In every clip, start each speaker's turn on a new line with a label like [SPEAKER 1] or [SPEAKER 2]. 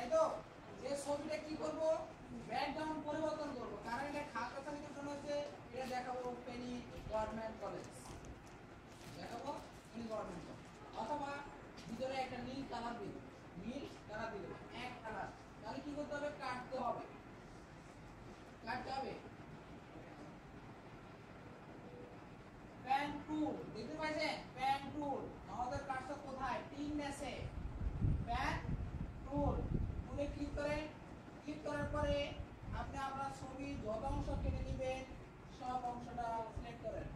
[SPEAKER 1] তাই তো যে ছবিটা কি করব ব্যাকগ্রাউন্ড পরিবর্তন করব কারণ এটা খাতা তালিকার জন্য হচ্ছে এটা দেখাবো পেনি গভর্নমেন্ট কলেজ দেখাবো পেনি গভর্নমেন্ট কলেজ অথবা ভিতরে একটা নীল কালার দিব নীল কালার দিব এক কালার তাহলে কি করতে হবে কাটতে হবে পেন টুল দেখতে পাচ্ছেন পেন টুল আমাদের কাজটা কোথায় তিন ম্যাচে পেন টুল টুলে ক্লিক করার পরে আপনি আপনার ছবি যত অংশ কেটে নেবেন সব অংশটা সিলেক্ট করেন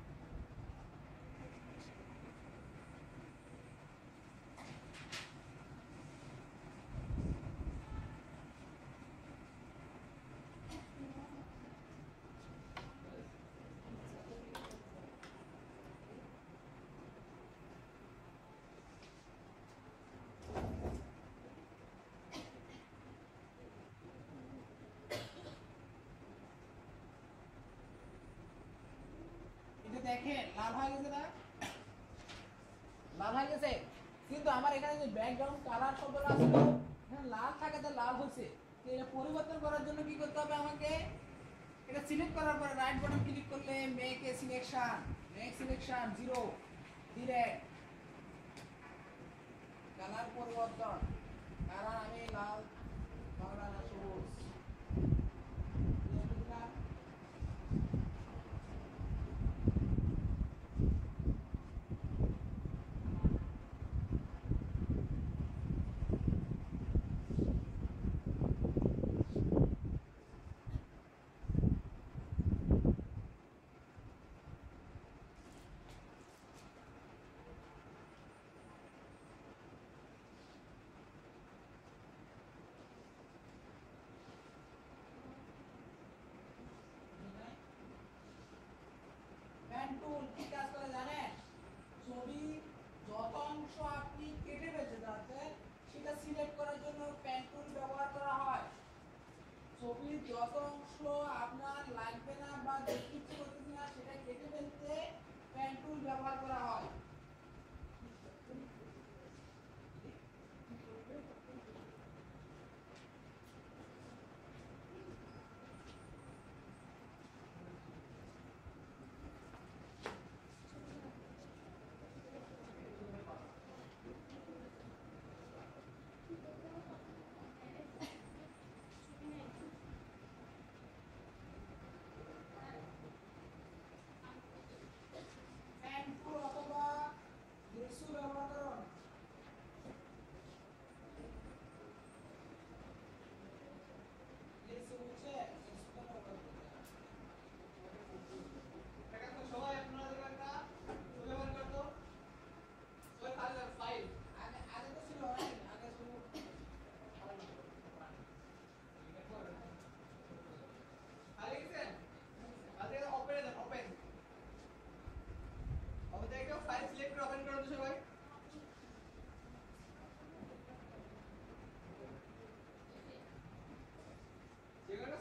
[SPEAKER 1] দেখেন লাল হয়ে গেছে না লাল হয়ে গেছে কিন্তু আমার এখানে যে ব্যাকগ্রাউন্ড কালার শব্দটা আছে এখানে লাল থাকাতে লাল হয়েছে এটা পরিবর্তন করার জন্য কি করতে হবে আমাকে এটা সিলেক্ট করার পরে রাইট বাটন ক্লিক করলে মেক সিলেকশন 0 ডিরেক্ট কালার পরিবর্তন কারণ আমি লাল বাংলা না সবুজ টুল কি কাজ করে জানেন ছবি যত অংশ আপনি কেটে ফেলতে যাচ্ছেন সেটা সিলেক্ট করার জন্য পেন টুল ব্যবহার করা হয় ছবির যত অংশ আপনার লাগবে না বা দেখতে ইচ্ছে করতেছে না সেটা কেটে ফেলতে পেন টুল ব্যবহার করা হয়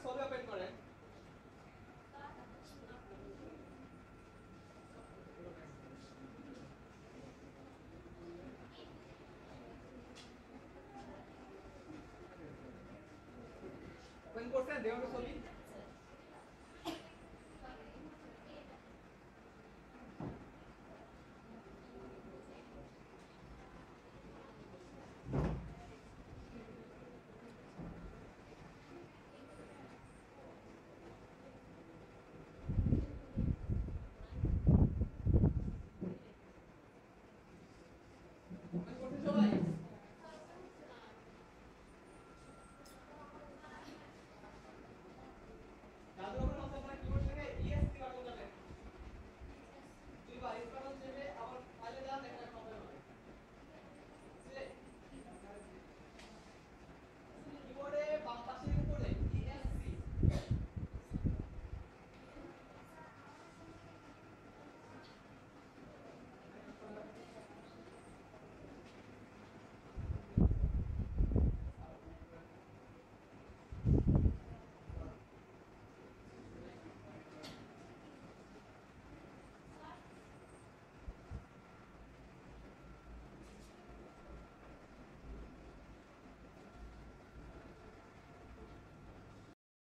[SPEAKER 1] ছবি ওপেন করেন ওপেন করছেন দেখুন ছবি